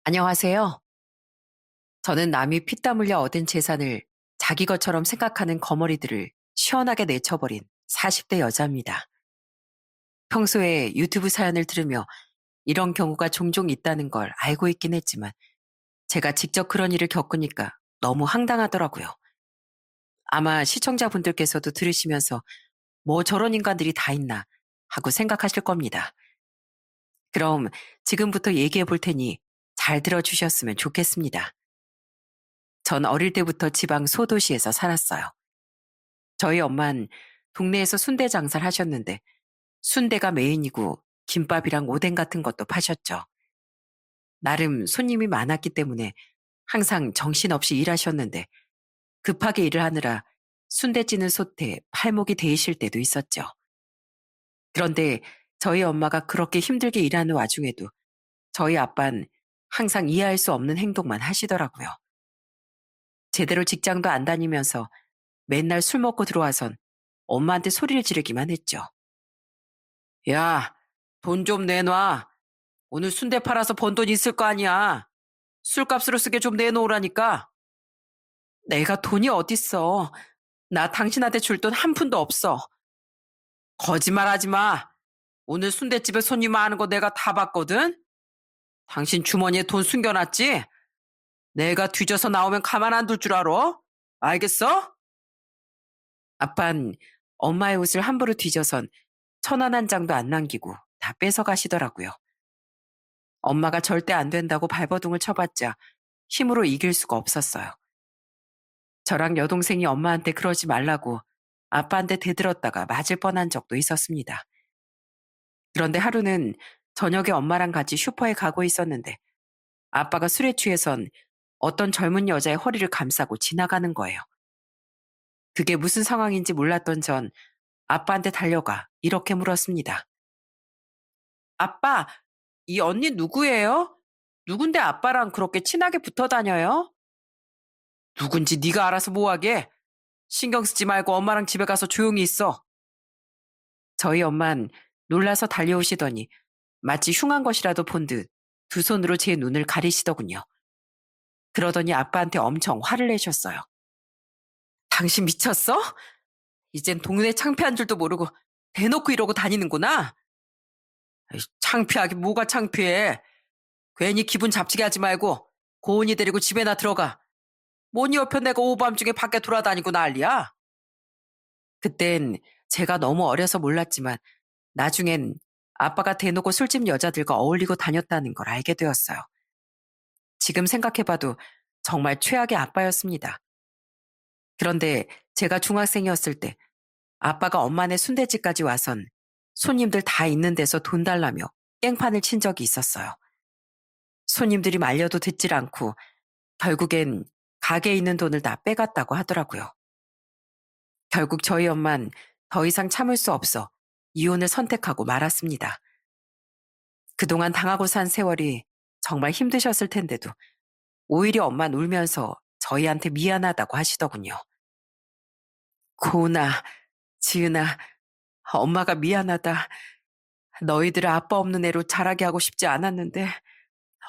안녕하세요. 저는 남이 피땀 흘려 얻은 재산을 자기 것처럼 생각하는 거머리들을 시원하게 내쳐버린 40대 여자입니다. 평소에 유튜브 사연을 들으며 이런 경우가 종종 있다는 걸 알고 있긴 했지만 제가 직접 그런 일을 겪으니까 너무 황당하더라고요. 아마 시청자분들께서도 들으시면서 뭐 저런 인간들이 다 있나 하고 생각하실 겁니다. 그럼 지금부터 얘기해 볼 테니 잘 들어주셨으면 좋겠습니다. 전 어릴 때부터 지방 소도시에서 살았어요. 저희 엄만 동네에서 순대 장사를 하셨는데 순대가 메인이고 김밥이랑 오뎅 같은 것도 파셨죠. 나름 손님이 많았기 때문에 항상 정신없이 일하셨는데 급하게 일을 하느라 순대 찌는 솥에 팔목이 데이실 때도 있었죠. 그런데 저희 엄마가 그렇게 힘들게 일하는 와중에도 저희 아빠는 항상 이해할 수 없는 행동만 하시더라고요. 제대로 직장도 안 다니면서 맨날 술 먹고 들어와선 엄마한테 소리를 지르기만 했죠. 야, 돈 좀 내놔. 오늘 순대 팔아서 번 돈 있을 거 아니야. 술값으로 쓰게 좀 내놓으라니까. 내가 돈이 어딨어. 나 당신한테 줄 돈 한 푼도 없어. 거짓말하지 마. 오늘 순대집에 손님 많은 거 내가 다 봤거든. 당신 주머니에 돈 숨겨놨지? 내가 뒤져서 나오면 가만 안 둘 줄 알아? 알겠어? 아빤 엄마의 옷을 함부로 뒤져선 1,000원 한 장도 안 남기고 다 뺏어 가시더라고요. 엄마가 절대 안 된다고 발버둥을 쳐봤자 힘으로 이길 수가 없었어요. 저랑 여동생이 엄마한테 그러지 말라고 아빠한테 대들었다가 맞을 뻔한 적도 있었습니다. 그런데 하루는 저녁에 엄마랑 같이 슈퍼에 가고 있었는데 아빠가 술에 취해선 어떤 젊은 여자의 허리를 감싸고 지나가는 거예요. 그게 무슨 상황인지 몰랐던 전 아빠한테 달려가 이렇게 물었습니다. 아빠, 이 언니 누구예요? 누군데 아빠랑 그렇게 친하게 붙어 다녀요? 누군지 네가 알아서 뭐하게? 신경 쓰지 말고 엄마랑 집에 가서 조용히 있어. 저희 엄만 놀라서 달려오시더니 마치 흉한 것이라도 본 듯 두 손으로 제 눈을 가리시더군요. 그러더니 아빠한테 엄청 화를 내셨어요. 당신 미쳤어? 이젠 동네 창피한 줄도 모르고 대놓고 이러고 다니는구나. 창피하게 뭐가 창피해. 괜히 기분 잡치게 하지 말고 고은이 데리고 집에나 들어가. 뭐니 옆에 내가 오밤중에 밖에 돌아다니고 난리야. 그땐 제가 너무 어려서 몰랐지만 나중엔 아빠가 대놓고 술집 여자들과 어울리고 다녔다는 걸 알게 되었어요. 지금 생각해봐도 정말 최악의 아빠였습니다. 그런데 제가 중학생이었을 때 아빠가 엄마네 순대집까지 와선 손님들 다 있는 데서 돈 달라며 깽판을 친 적이 있었어요. 손님들이 말려도 듣질 않고 결국엔 가게에 있는 돈을 다 빼갔다고 하더라고요. 결국 저희 엄만 더 이상 참을 수 없어 이혼을 선택하고 말았습니다. 그동안 당하고 산 세월이 정말 힘드셨을 텐데도 오히려 엄만 울면서 저희한테 미안하다고 하시더군요. 고은아, 지은아, 엄마가 미안하다. 너희들을 아빠 없는 애로 자라게 하고 싶지 않았는데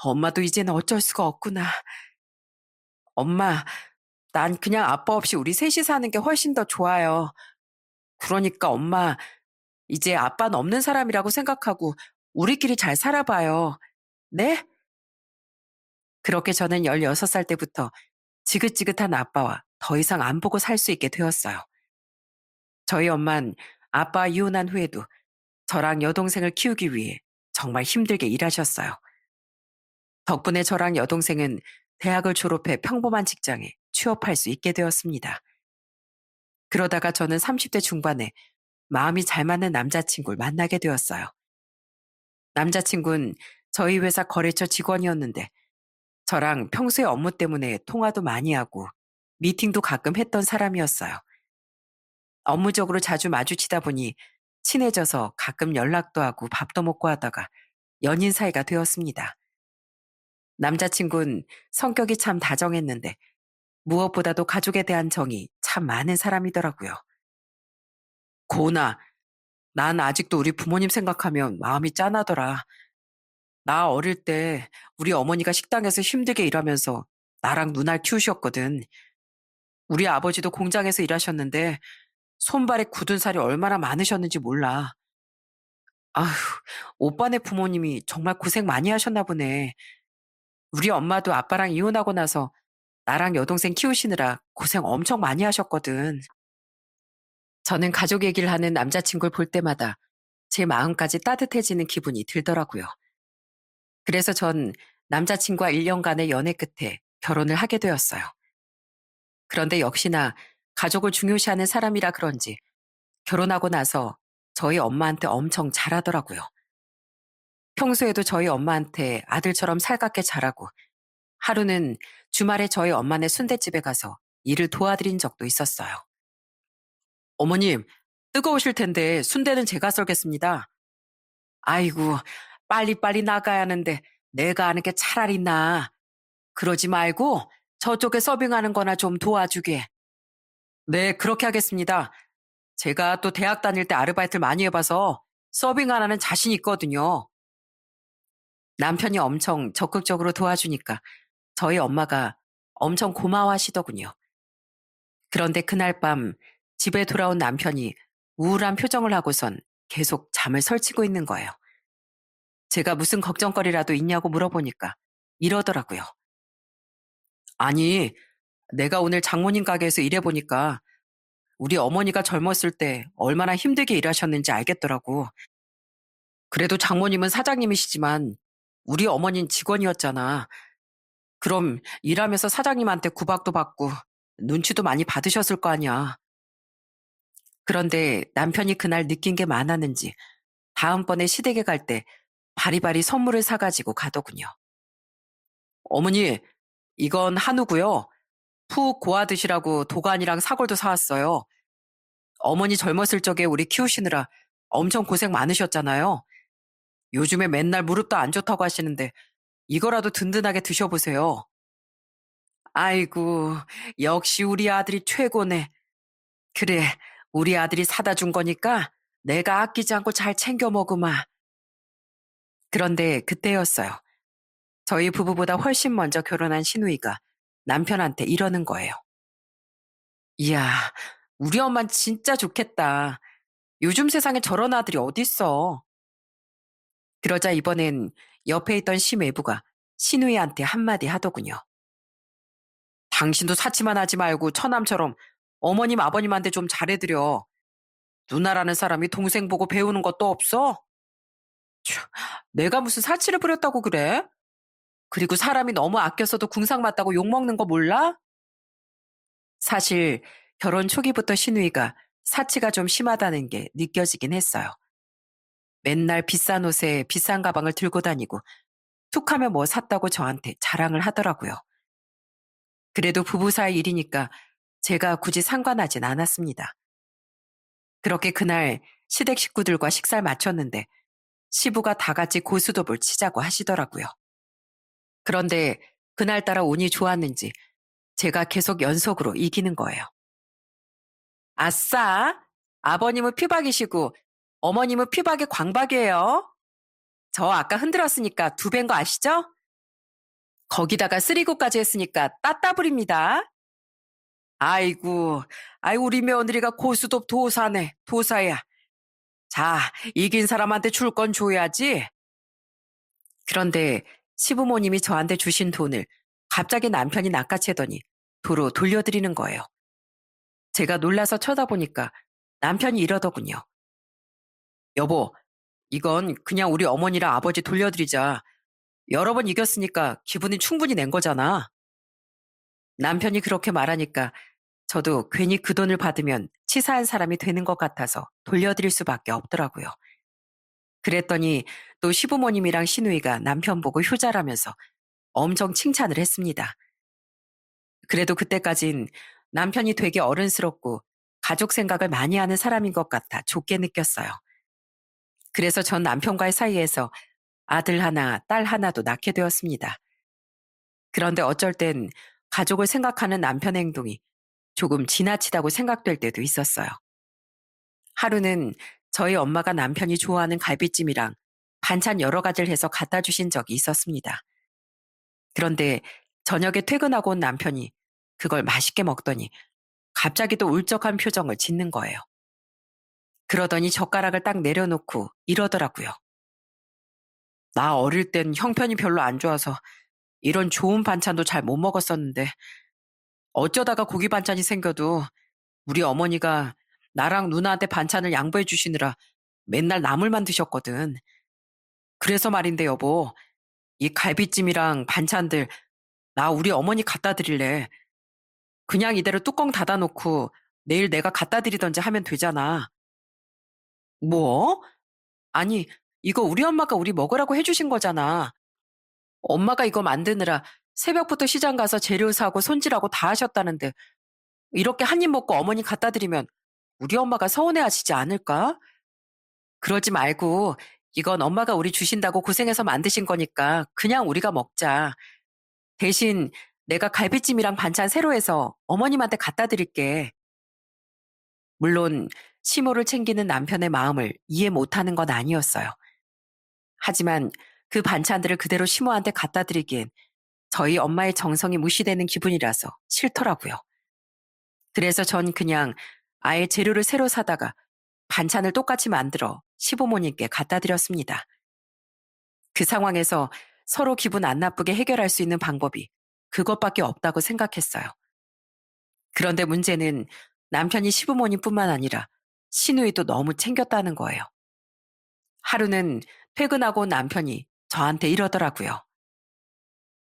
엄마도 이제는 어쩔 수가 없구나. 엄마, 난 그냥 아빠 없이 우리 셋이 사는 게 훨씬 더 좋아요. 그러니까 엄마, 이제 아빠는 없는 사람이라고 생각하고 우리끼리 잘 살아봐요. 네? 그렇게 저는 16살 때부터 지긋지긋한 아빠와 더 이상 안 보고 살 수 있게 되었어요. 저희 엄만 아빠 이혼한 후에도 저랑 여동생을 키우기 위해 정말 힘들게 일하셨어요. 덕분에 저랑 여동생은 대학을 졸업해 평범한 직장에 취업할 수 있게 되었습니다. 그러다가 저는 30대 중반에 마음이 잘 맞는 남자친구를 만나게 되었어요. 남자친구는 저희 회사 거래처 직원이었는데 저랑 평소에 업무 때문에 통화도 많이 하고 미팅도 가끔 했던 사람이었어요. 업무적으로 자주 마주치다 보니 친해져서 가끔 연락도 하고 밥도 먹고 하다가 연인 사이가 되었습니다. 남자친구는 성격이 참 다정했는데 무엇보다도 가족에 대한 정이 참 많은 사람이더라고요. 고은아, 난 아직도 우리 부모님 생각하면 마음이 짠하더라. 나 어릴 때 우리 어머니가 식당에서 힘들게 일하면서 나랑 누나를 키우셨거든. 우리 아버지도 공장에서 일하셨는데 손발에 굳은 살이 얼마나 많으셨는지 몰라. 아휴, 오빠네 부모님이 정말 고생 많이 하셨나 보네. 우리 엄마도 아빠랑 이혼하고 나서 나랑 여동생 키우시느라 고생 엄청 많이 하셨거든. 저는 가족 얘기를 하는 남자친구를 볼 때마다 제 마음까지 따뜻해지는 기분이 들더라고요. 그래서 전 남자친구와 1년간의 연애 끝에 결혼을 하게 되었어요. 그런데 역시나 가족을 중요시하는 사람이라 그런지 결혼하고 나서 저희 엄마한테 엄청 잘하더라고요. 평소에도 저희 엄마한테 아들처럼 살갑게 잘하고 하루는 주말에 저희 엄마네 순댓집에 가서 일을 도와드린 적도 있었어요. 어머님, 뜨거우실 텐데 순대는 제가 썰겠습니다. 아이고, 빨리빨리 나가야 하는데 내가 하는 게 차라리 나. 그러지 말고 저쪽에 서빙하는 거나 좀 도와주게. 네, 그렇게 하겠습니다. 제가 또 대학 다닐 때 아르바이트를 많이 해봐서 서빙 하나는 자신 있거든요. 남편이 엄청 적극적으로 도와주니까 저희 엄마가 엄청 고마워하시더군요. 그런데 그날 밤 집에 돌아온 남편이 우울한 표정을 하고선 계속 잠을 설치고 있는 거예요. 제가 무슨 걱정거리라도 있냐고 물어보니까 이러더라고요. 아니, 내가 오늘 장모님 가게에서 일해보니까 우리 어머니가 젊었을 때 얼마나 힘들게 일하셨는지 알겠더라고. 그래도 장모님은 사장님이시지만 우리 어머니는 직원이었잖아. 그럼 일하면서 사장님한테 구박도 받고 눈치도 많이 받으셨을 거 아니야. 그런데 남편이 그날 느낀 게 많았는지 다음번에 시댁에 갈 때 바리바리 선물을 사가지고 가더군요. 어머니, 이건 한우고요. 푹 고아 드시라고 도가니랑 사골도 사왔어요. 어머니 젊었을 적에 우리 키우시느라 엄청 고생 많으셨잖아요. 요즘에 맨날 무릎도 안 좋다고 하시는데 이거라도 든든하게 드셔보세요. 아이고, 역시 우리 아들이 최고네. 그래, 우리 아들이 사다 준 거니까 내가 아끼지 않고 잘 챙겨 먹으마. 그런데 그때였어요. 저희 부부보다 훨씬 먼저 결혼한 시누이가 남편한테 이러는 거예요. 이야, 우리 엄만 진짜 좋겠다. 요즘 세상에 저런 아들이 어딨어. 그러자 이번엔 옆에 있던 시매부가 시누이한테 한마디 하더군요. 당신도 사치만 하지 말고 처남처럼 어머님 아버님한테 좀 잘해드려. 누나라는 사람이 동생 보고 배우는 것도 없어? 참, 내가 무슨 사치를 부렸다고 그래? 그리고 사람이 너무 아껴서도 궁상 맞다고 욕먹는 거 몰라? 사실 결혼 초기부터 시누이가 사치가 좀 심하다는 게 느껴지긴 했어요. 맨날 비싼 옷에 비싼 가방을 들고 다니고 툭하면 뭐 샀다고 저한테 자랑을 하더라고요. 그래도 부부 사이 일이니까 제가 굳이 상관하진 않았습니다. 그렇게 그날 시댁 식구들과 식사를 마쳤는데 시부가 다 같이 고스톱을 치자고 하시더라고요. 그런데 그날따라 운이 좋았는지 제가 계속 연속으로 이기는 거예요. 아싸! 아버님은 피박이시고 어머님은 피박이 광박이에요. 저 아까 흔들었으니까 두 배인 거 아시죠? 거기다가 쓰리고까지 했으니까 따따블입니다. 아이고, 아이고 우리 며느리가 고스톱 도사네, 도사야. 자, 이긴 사람한테 줄 건 줘야지. 그런데 시부모님이 저한테 주신 돈을 갑자기 남편이 낚아채더니 도로 돌려드리는 거예요. 제가 놀라서 쳐다보니까 남편이 이러더군요. 여보, 이건 그냥 우리 어머니랑 아버지 돌려드리자. 여러 번 이겼으니까 기분이 충분히 낸 거잖아. 남편이 그렇게 말하니까 저도 괜히 그 돈을 받으면 치사한 사람이 되는 것 같아서 돌려드릴 수밖에 없더라고요. 그랬더니 또 시부모님이랑 시누이가 남편 보고 효자라면서 엄청 칭찬을 했습니다. 그래도 그때까진 남편이 되게 어른스럽고 가족 생각을 많이 하는 사람인 것 같아 좋게 느꼈어요. 그래서 전 남편과의 사이에서 아들 하나, 딸 하나도 낳게 되었습니다. 그런데 어쩔 땐 가족을 생각하는 남편의 행동이 조금 지나치다고 생각될 때도 있었어요. 하루는 저희 엄마가 남편이 좋아하는 갈비찜이랑 반찬 여러 가지를 해서 갖다 주신 적이 있었습니다. 그런데 저녁에 퇴근하고 온 남편이 그걸 맛있게 먹더니 갑자기 또 울적한 표정을 짓는 거예요. 그러더니 젓가락을 딱 내려놓고 이러더라고요. 나 어릴 땐 형편이 별로 안 좋아서 이런 좋은 반찬도 잘 못 먹었었는데 어쩌다가 고기 반찬이 생겨도 우리 어머니가 나랑 누나한테 반찬을 양보해 주시느라 맨날 나물만 드셨거든. 그래서 말인데 여보, 이 갈비찜이랑 반찬들 나 우리 어머니 갖다 드릴래. 그냥 이대로 뚜껑 닫아놓고 내일 내가 갖다 드리던지 하면 되잖아. 뭐? 아니, 이거 우리 엄마가 우리 먹으라고 해주신 거잖아. 엄마가 이거 만드느라 새벽부터 시장 가서 재료 사고 손질하고 다 하셨다는데 이렇게 한 입 먹고 어머니 갖다 드리면 우리 엄마가 서운해 하시지 않을까? 그러지 말고 이건 엄마가 우리 주신다고 고생해서 만드신 거니까 그냥 우리가 먹자. 대신 내가 갈비찜이랑 반찬 새로 해서 어머님한테 갖다 드릴게. 물론 시모를 챙기는 남편의 마음을 이해 못하는 건 아니었어요. 하지만 그 반찬들을 그대로 시모한테 갖다 드리기엔 저희 엄마의 정성이 무시되는 기분이라서 싫더라고요. 그래서 전 그냥 아예 재료를 새로 사다가 반찬을 똑같이 만들어 시부모님께 갖다 드렸습니다. 그 상황에서 서로 기분 안 나쁘게 해결할 수 있는 방법이 그것밖에 없다고 생각했어요. 그런데 문제는 남편이 시부모님뿐만 아니라 시누이도 너무 챙겼다는 거예요. 하루는 퇴근하고 온 남편이 저한테 이러더라고요.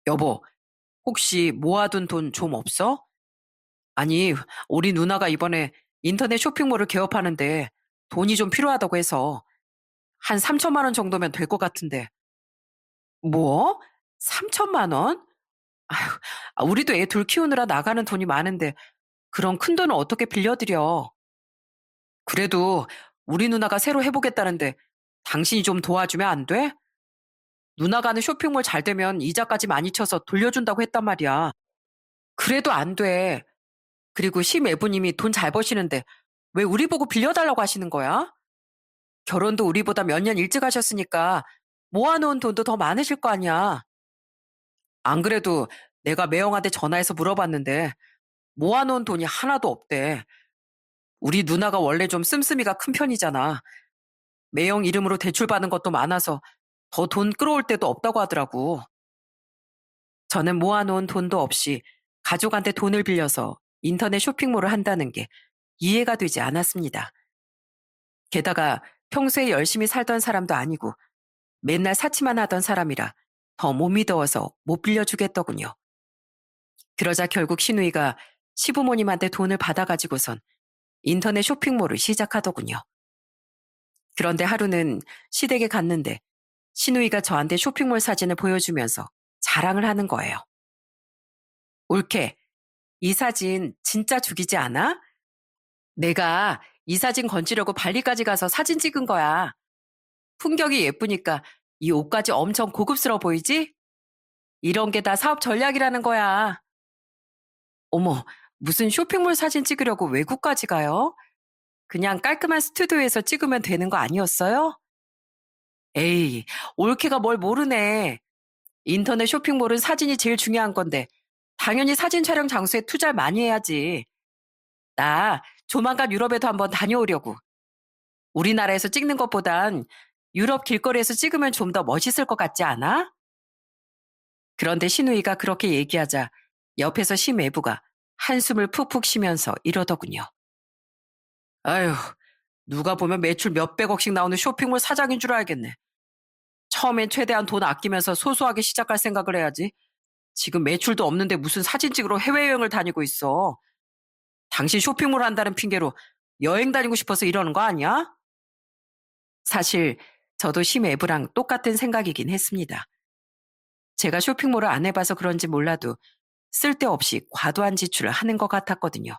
여보, 혹시 모아둔 돈 좀 없어? 아니, 우리 누나가 이번에 인터넷 쇼핑몰을 개업하는데 돈이 좀 필요하다고 해서 한 3천만 원 정도면 될 것 같은데. 뭐? 3천만 원? 아휴, 우리도 애 둘 키우느라 나가는 돈이 많은데 그런 큰 돈을 어떻게 빌려드려? 그래도 우리 누나가 새로 해보겠다는데 당신이 좀 도와주면 안 돼? 누나가 하는 쇼핑몰 잘 되면 이자까지 많이 쳐서 돌려준다고 했단 말이야. 그래도 안 돼. 그리고 심애부님이 돈 잘 버시는데 왜 우리 보고 빌려달라고 하시는 거야? 결혼도 우리보다 몇 년 일찍 하셨으니까 모아놓은 돈도 더 많으실 거 아니야. 안 그래도 내가 매형한테 전화해서 물어봤는데 모아놓은 돈이 하나도 없대. 우리 누나가 원래 좀 씀씀이가 큰 편이잖아. 매형 이름으로 대출받은 것도 많아서 더 돈 끌어올 데도 없다고 하더라고. 저는 모아놓은 돈도 없이 가족한테 돈을 빌려서 인터넷 쇼핑몰을 한다는 게 이해가 되지 않았습니다. 게다가 평소에 열심히 살던 사람도 아니고 맨날 사치만 하던 사람이라 더 못 믿어서 못 빌려주겠더군요. 그러자 결국 시누이가 시부모님한테 돈을 받아가지고선 인터넷 쇼핑몰을 시작하더군요. 그런데 하루는 시댁에 갔는데 시누이가 저한테 쇼핑몰 사진을 보여주면서 자랑을 하는 거예요. 올케, 이 사진 진짜 죽이지 않아? 내가 이 사진 건지려고 발리까지 가서 사진 찍은 거야. 풍경이 예쁘니까 이 옷까지 엄청 고급스러워 보이지? 이런 게 다 사업 전략이라는 거야. 어머, 무슨 쇼핑몰 사진 찍으려고 외국까지 가요? 그냥 깔끔한 스튜디오에서 찍으면 되는 거 아니었어요? 에이, 올케가 뭘 모르네. 인터넷 쇼핑몰은 사진이 제일 중요한 건데 당연히 사진 촬영 장소에 투자를 많이 해야지. 나 조만간 유럽에도 한번 다녀오려고. 우리나라에서 찍는 것보단 유럽 길거리에서 찍으면 좀 더 멋있을 것 같지 않아? 그런데 시누이가 그렇게 얘기하자 옆에서 심애부가 한숨을 푹푹 쉬면서 이러더군요. 아휴, 누가 보면 매출 몇백억씩 나오는 쇼핑몰 사장인 줄 알겠네. 처음엔 최대한 돈 아끼면서 소소하게 시작할 생각을 해야지. 지금 매출도 없는데 무슨 사진 찍으러 해외여행을 다니고 있어. 당신 쇼핑몰 한다는 핑계로 여행 다니고 싶어서 이러는 거 아니야? 사실 저도 심애부랑 똑같은 생각이긴 했습니다. 제가 쇼핑몰을 안 해봐서 그런지 몰라도 쓸데없이 과도한 지출을 하는 것 같았거든요.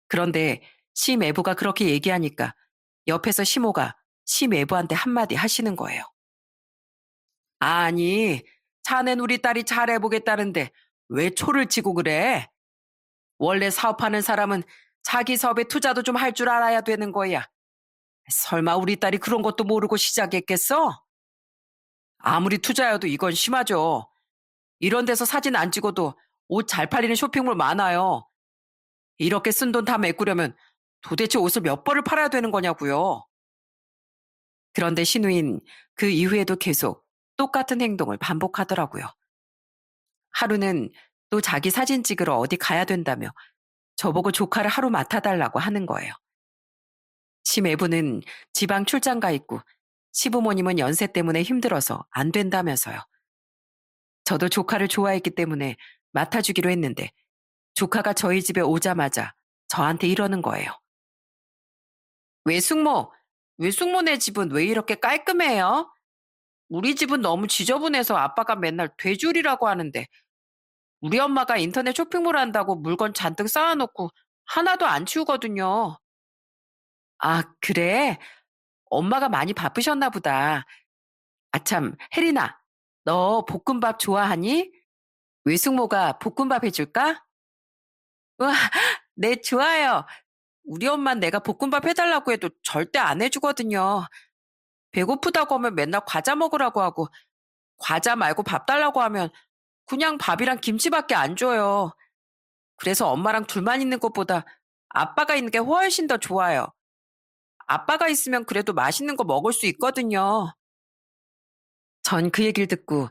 그런데 심애부가 그렇게 얘기하니까 옆에서 시모가 심애부한테 한마디 하시는 거예요. 아니, 자넨 우리 딸이 잘해보겠다는데 왜 초를 치고 그래? 원래 사업하는 사람은 자기 사업에 투자도 좀 할 줄 알아야 되는 거야. 설마 우리 딸이 그런 것도 모르고 시작했겠어? 아무리 투자여도 이건 심하죠. 이런 데서 사진 안 찍어도 옷 잘 팔리는 쇼핑몰 많아요. 이렇게 쓴 돈 다 메꾸려면 도대체 옷을 몇 벌을 팔아야 되는 거냐고요. 그런데 신우인 그 이후에도 계속 똑같은 행동을 반복하더라고요. 하루는 또 자기 사진 찍으러 어디 가야 된다며 저보고 조카를 하루 맡아달라고 하는 거예요. 시매부는 지방 출장 가 있고 시부모님은 연세 때문에 힘들어서 안 된다면서요. 저도 조카를 좋아했기 때문에 맡아주기로 했는데 조카가 저희 집에 오자마자 저한테 이러는 거예요. 외숙모, 외숙모네 집은 왜 이렇게 깔끔해요? 우리 집은 너무 지저분해서 아빠가 맨날 돼지우리라고 하는데 우리 엄마가 인터넷 쇼핑몰 한다고 물건 잔뜩 쌓아놓고 하나도 안 치우거든요. 아, 그래? 엄마가 많이 바쁘셨나 보다. 아참, 혜린아, 너 볶음밥 좋아하니? 외숙모가 볶음밥 해줄까? 우와, 네, 좋아요. 우리 엄만 내가 볶음밥 해달라고 해도 절대 안 해주거든요. 배고프다고 하면 맨날 과자 먹으라고 하고, 과자 말고 밥 달라고 하면 그냥 밥이랑 김치밖에 안 줘요. 그래서 엄마랑 둘만 있는 것보다 아빠가 있는 게 훨씬 더 좋아요. 아빠가 있으면 그래도 맛있는 거 먹을 수 있거든요. 전 그 얘기를 듣고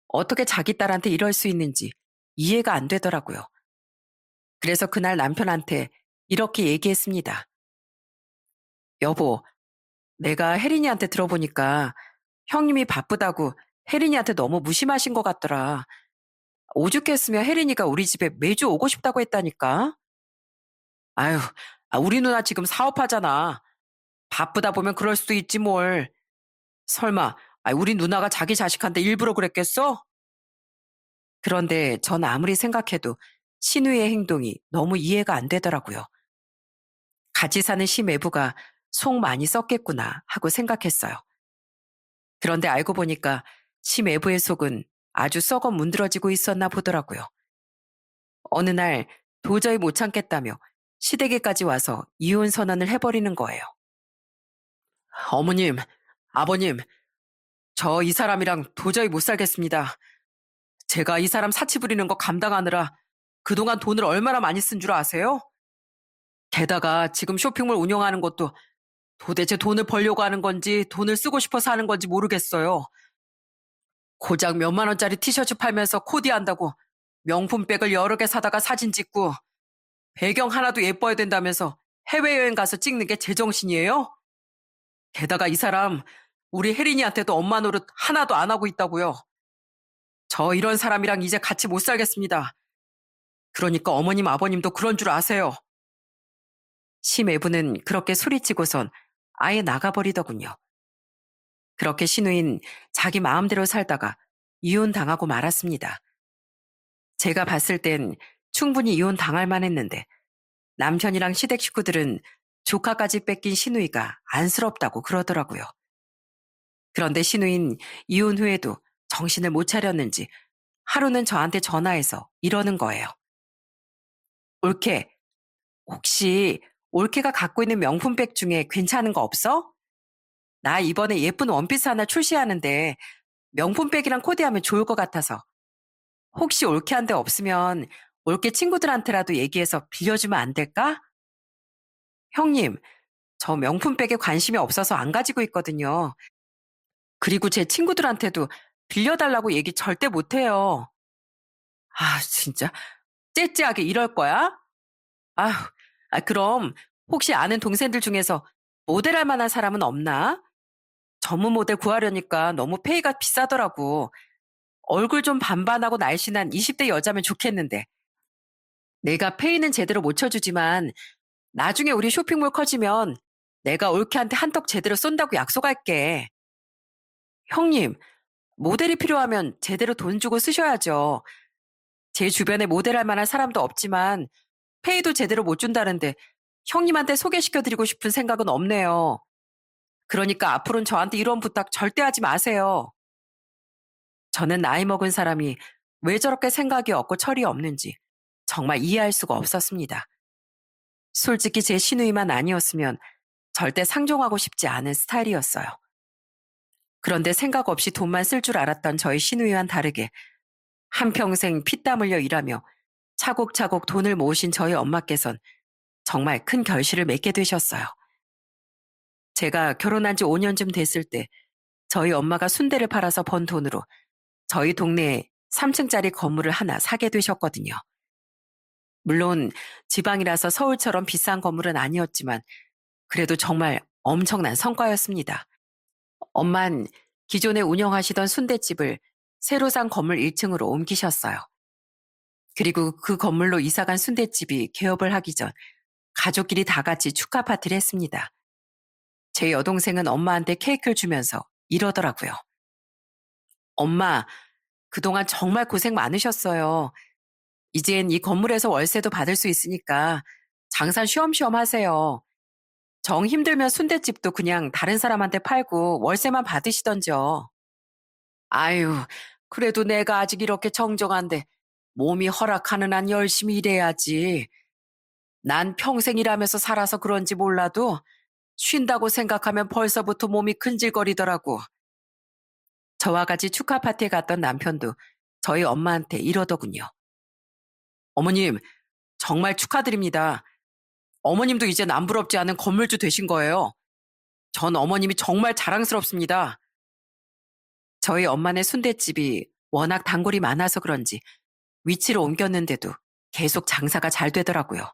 어떻게 자기 딸한테 이럴 수 있는지 이해가 안 되더라고요. 그래서 그날 남편한테 이렇게 얘기했습니다. 여보, 내가 혜린이한테 들어보니까 형님이 바쁘다고 혜린이한테 너무 무심하신 것 같더라. 오죽했으면 혜린이가 우리 집에 매주 오고 싶다고 했다니까. 아유, 우리 누나 지금 사업하잖아. 바쁘다 보면 그럴 수도 있지 뭘. 설마 우리 누나가 자기 자식한테 일부러 그랬겠어? 그런데 전 아무리 생각해도 신우의 행동이 너무 이해가 안 되더라고요. 같이 사는 시매부가 속 많이 썼겠구나 하고 생각했어요. 그런데 알고 보니까 시매부의 속은 아주 썩어 문드러지고 있었나 보더라고요. 어느 날 도저히 못 참겠다며 시댁에까지 와서 이혼 선언을 해버리는 거예요. 어머님, 아버님, 저 이 사람이랑 도저히 못 살겠습니다. 제가 이 사람 사치 부리는 거 감당하느라 그동안 돈을 얼마나 많이 쓴 줄 아세요? 게다가 지금 쇼핑몰 운영하는 것도 도대체 돈을 벌려고 하는 건지 돈을 쓰고 싶어서 하는 건지 모르겠어요. 고작 몇만 원짜리 티셔츠 팔면서 코디한다고 명품백을 여러 개 사다가 사진 찍고 배경 하나도 예뻐야 된다면서 해외여행 가서 찍는 게 제정신이에요? 게다가 이 사람 우리 혜린이한테도 엄마 노릇 하나도 안 하고 있다고요. 저 이런 사람이랑 이제 같이 못 살겠습니다. 그러니까 어머님 아버님도 그런 줄 아세요. 심애부는 그렇게 소리치고선 아예 나가버리더군요. 그렇게 신우인 자기 마음대로 살다가 이혼당하고 말았습니다. 제가 봤을 땐 충분히 이혼당할 만했는데 남편이랑 시댁 식구들은 조카까지 뺏긴 신우이가 안쓰럽다고 그러더라고요. 그런데 신우인 이혼 후에도 정신을 못 차렸는지 하루는 저한테 전화해서 이러는 거예요. 올케, 혹시 올케가 갖고 있는 명품백 중에 괜찮은 거 없어? 나 이번에 예쁜 원피스 하나 출시하는데 명품백이랑 코디하면 좋을 것 같아서. 혹시 올케한테 없으면 올케 친구들한테라도 얘기해서 빌려주면 안 될까? 형님, 저 명품백에 관심이 없어서 안 가지고 있거든요. 그리고 제 친구들한테도 빌려달라고 얘기 절대 못해요. 아, 진짜 째째하게 이럴 거야? 아휴, 그럼 혹시 아는 동생들 중에서 모델할 만한 사람은 없나? 전문 모델 구하려니까 너무 페이가 비싸더라고. 얼굴 좀 반반하고 날씬한 20대 여자면 좋겠는데. 내가 페이는 제대로 못 쳐주지만 나중에 우리 쇼핑몰 커지면 내가 올케한테 한턱 제대로 쏜다고 약속할게. 형님, 모델이 필요하면 제대로 돈 주고 쓰셔야죠. 제 주변에 모델할 만한 사람도 없지만 페이도 제대로 못 준다는데 형님한테 소개시켜드리고 싶은 생각은 없네요. 그러니까 앞으로는 저한테 이런 부탁 절대 하지 마세요. 저는 나이 먹은 사람이 왜 저렇게 생각이 없고 철이 없는지 정말 이해할 수가 없었습니다. 솔직히 제 시누이만 아니었으면 절대 상종하고 싶지 않은 스타일이었어요. 그런데 생각 없이 돈만 쓸 줄 알았던 저희 시누이와는 다르게 한평생 피땀 흘려 일하며 차곡차곡 돈을 모으신 저희 엄마께선 정말 큰 결실을 맺게 되셨어요. 제가 결혼한 지 5년쯤 됐을 때 저희 엄마가 순대를 팔아서 번 돈으로 저희 동네에 3층짜리 건물을 하나 사게 되셨거든요. 물론 지방이라서 서울처럼 비싼 건물은 아니었지만 그래도 정말 엄청난 성과였습니다. 엄만 기존에 운영하시던 순댓집을 새로 산 건물 1층으로 옮기셨어요. 그리고 그 건물로 이사간 순댓집이 개업을 하기 전 가족끼리 다 같이 축하 파티를 했습니다. 제 여동생은 엄마한테 케이크를 주면서 이러더라고요. 엄마, 그동안 정말 고생 많으셨어요. 이젠 이 건물에서 월세도 받을 수 있으니까 장사 쉬엄쉬엄 하세요. 정 힘들면 순댓집도 그냥 다른 사람한테 팔고 월세만 받으시던지요. 아유, 그래도 내가 아직 이렇게 정정한데 몸이 허락하는 한 열심히 일해야지. 난 평생 일하면서 살아서 그런지 몰라도 쉰다고 생각하면 벌써부터 몸이 근질거리더라고. 저와 같이 축하 파티에 갔던 남편도 저희 엄마한테 이러더군요. 어머님, 정말 축하드립니다. 어머님도 이제 남부럽지 않은 건물주 되신 거예요. 전 어머님이 정말 자랑스럽습니다. 저희 엄마네 순댓집이 워낙 단골이 많아서 그런지 위치를 옮겼는데도 계속 장사가 잘 되더라고요.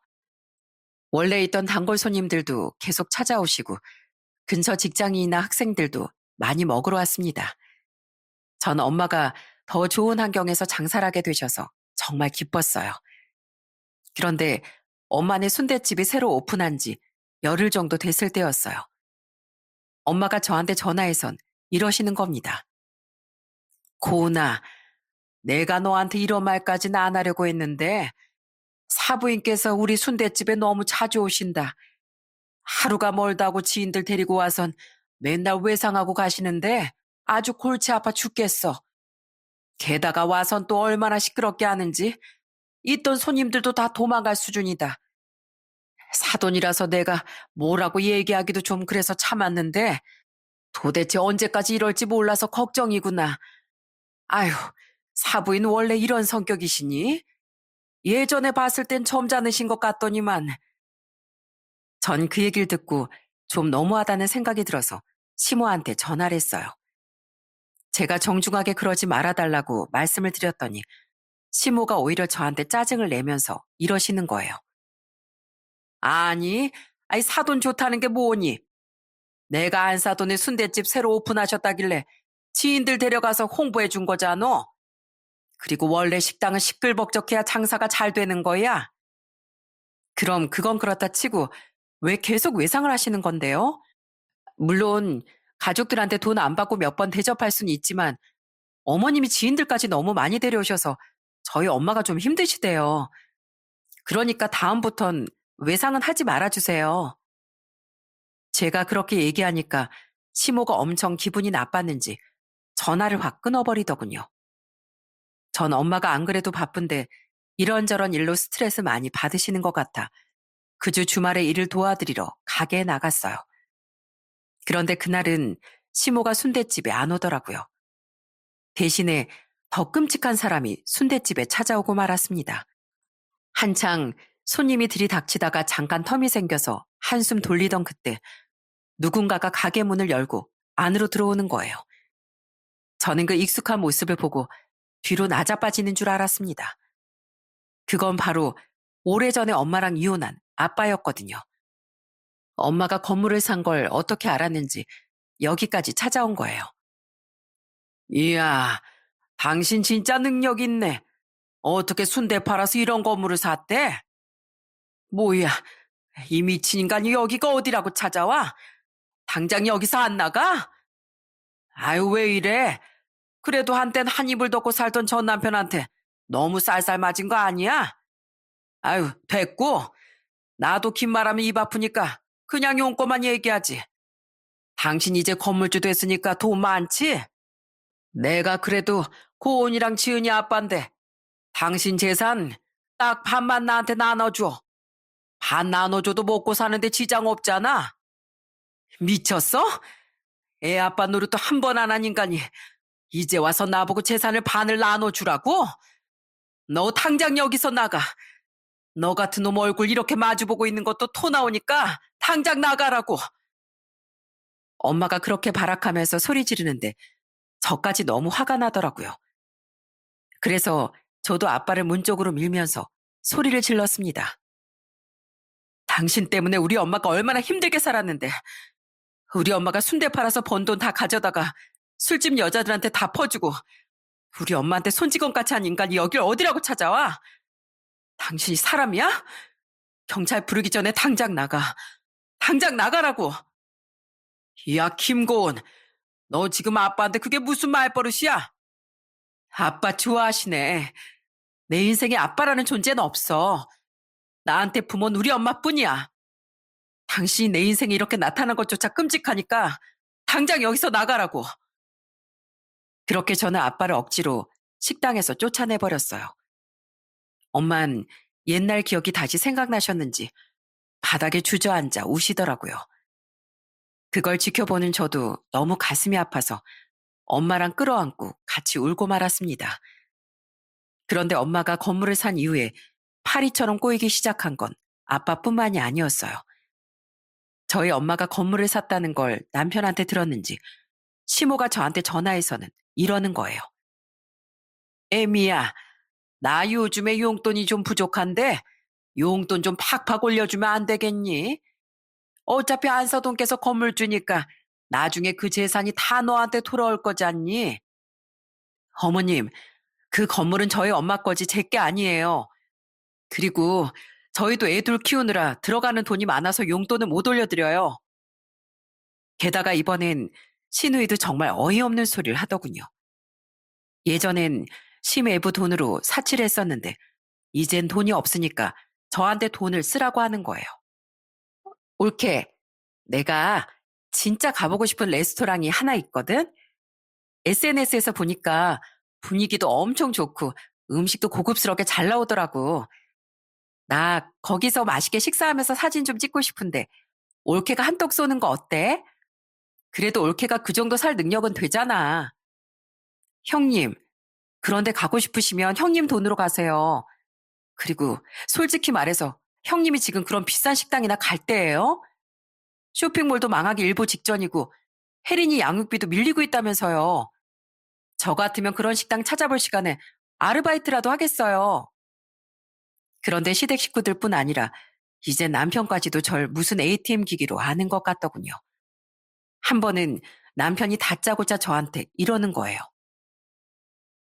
원래 있던 단골 손님들도 계속 찾아오시고 근처 직장인이나 학생들도 많이 먹으러 왔습니다. 전 엄마가 더 좋은 환경에서 장사를 하게 되셔서 정말 기뻤어요. 그런데 엄마네 순댓집이 새로 오픈한 지 열흘 정도 됐을 때였어요. 엄마가 저한테 전화해선 이러시는 겁니다. 고은아, 내가 너한테 이런 말까지는 안 하려고 했는데 사부인께서 우리 순댓집에 너무 자주 오신다. 하루가 멀다고 지인들 데리고 와선 맨날 외상하고 가시는데 아주 골치 아파 죽겠어. 게다가 와선 또 얼마나 시끄럽게 하는지 있던 손님들도 다 도망갈 수준이다. 사돈이라서 내가 뭐라고 얘기하기도 좀 그래서 참았는데 도대체 언제까지 이럴지 몰라서 걱정이구나. 아휴, 사부인 원래 이런 성격이시니? 예전에 봤을 땐 점잖으신 것 같더니만. 전 그 얘기를 듣고 좀 너무하다는 생각이 들어서 시모한테 전화를 했어요. 제가 정중하게 그러지 말아달라고 말씀을 드렸더니 시모가 오히려 저한테 짜증을 내면서 이러시는 거예요. 아니, 사돈 좋다는 게 뭐니? 내가 안 사돈의 순댓집 새로 오픈하셨다길래 지인들 데려가서 홍보해 준 거잖아. 그리고 원래 식당은 시끌벅적해야 장사가 잘 되는 거야. 그럼 그건 그렇다 치고 왜 계속 외상을 하시는 건데요? 물론 가족들한테 돈 안 받고 몇 번 대접할 수는 있지만 어머님이 지인들까지 너무 많이 데려오셔서 저희 엄마가 좀 힘드시대요. 그러니까 다음부턴 외상은 하지 말아주세요. 제가 그렇게 얘기하니까 시모가 엄청 기분이 나빴는지 전화를 확 끊어버리더군요. 전 엄마가 안 그래도 바쁜데 이런저런 일로 스트레스 많이 받으시는 것 같아 그 주 주말에 일을 도와드리러 가게에 나갔어요. 그런데 그날은 시모가 순댓집에 안 오더라고요. 대신에 더 끔찍한 사람이 순댓집에 찾아오고 말았습니다. 한창 손님이 들이닥치다가 잠깐 텀이 생겨서 한숨 돌리던 그때 누군가가 가게 문을 열고 안으로 들어오는 거예요. 저는 그 익숙한 모습을 보고 뒤로 나자빠지는 줄 알았습니다. 그건 바로 오래전에 엄마랑 이혼한 아빠였거든요. 엄마가 건물을 산 걸 어떻게 알았는지 여기까지 찾아온 거예요. 이야, 당신 진짜 능력 있네. 어떻게 순대 팔아서 이런 건물을 샀대? 뭐야, 이 미친 인간이 여기가 어디라고 찾아와? 당장 여기서 안 나가? 아유, 왜 이래? 그래도 한땐 한 입을 덮고 살던 전 남편한테 너무 쌀쌀 맞은 거 아니야? 아유, 됐고. 나도 긴 말하면 입 아프니까 그냥 용건만 얘기하지. 당신 이제 건물주 됐으니까 돈 많지? 내가 그래도 고은이랑 지은이 아빠인데 당신 재산 딱 반만 나한테 나눠줘. 반 나눠줘도 먹고 사는데 지장 없잖아. 미쳤어? 애 아빠 노릇도 한 번 안 한 인간이 이제 와서 나보고 재산을 반을 나눠주라고? 너 당장 여기서 나가. 너 같은 놈 얼굴 이렇게 마주보고 있는 것도 토 나오니까 당장 나가라고. 엄마가 그렇게 발악하면서 소리 지르는데 저까지 너무 화가 나더라고요. 그래서 저도 아빠를 문 쪽으로 밀면서 소리를 질렀습니다. 당신 때문에 우리 엄마가 얼마나 힘들게 살았는데, 우리 엄마가 순대 팔아서 번 돈 다 가져다가 술집 여자들한테 다 퍼주고 우리 엄마한테 손찌검같이 한 인간이 여길 어디라고 찾아와? 당신이 사람이야? 경찰 부르기 전에 당장 나가. 당장 나가라고. 야, 김고은, 너 지금 아빠한테 그게 무슨 말버릇이야? 아빠 좋아하시네. 내 인생에 아빠라는 존재는 없어. 나한테 부모는 우리 엄마뿐이야. 당신이 내 인생에 이렇게 나타난 것조차 끔찍하니까 당장 여기서 나가라고. 그렇게 저는 아빠를 억지로 식당에서 쫓아내버렸어요. 엄만 옛날 기억이 다시 생각나셨는지 바닥에 주저앉아 우시더라고요. 그걸 지켜보는 저도 너무 가슴이 아파서 엄마랑 끌어안고 같이 울고 말았습니다. 그런데 엄마가 건물을 산 이후에 파리처럼 꼬이기 시작한 건 아빠뿐만이 아니었어요. 저희 엄마가 건물을 샀다는 걸 남편한테 들었는지 시모가 저한테 전화해서는 이러는 거예요. 애미야, 나 요즘에 용돈이 좀 부족한데 용돈 좀 팍팍 올려주면 안 되겠니? 어차피 안서동께서 건물 주니까 나중에 그 재산이 다 너한테 돌아올 거잖니? 어머님, 그 건물은 저희 엄마 거지 제 게 아니에요. 그리고 저희도 애들 키우느라 들어가는 돈이 많아서 용돈을 못 올려드려요. 게다가 이번엔 시누이도 정말 어이없는 소리를 하더군요. 예전엔 심외부 돈으로 사치를 했었는데 이젠 돈이 없으니까 저한테 돈을 쓰라고 하는 거예요. 올케, 내가 진짜 가보고 싶은 레스토랑이 하나 있거든? SNS에서 보니까 분위기도 엄청 좋고 음식도 고급스럽게 잘 나오더라고. 나 거기서 맛있게 식사하면서 사진 좀 찍고 싶은데 올케가 한턱 쏘는 거 어때? 그래도 올케가 그 정도 살 능력은 되잖아. 형님, 그런데 가고 싶으시면 형님 돈으로 가세요. 그리고 솔직히 말해서 형님이 지금 그런 비싼 식당이나 갈 때예요? 쇼핑몰도 망하기 일보 직전이고 혜린이 양육비도 밀리고 있다면서요. 저 같으면 그런 식당 찾아볼 시간에 아르바이트라도 하겠어요. 그런데 시댁 식구들뿐 아니라 이제 남편까지도 절 무슨 ATM 기기로 아는 것 같더군요. 한 번은 남편이 다짜고짜 저한테 이러는 거예요.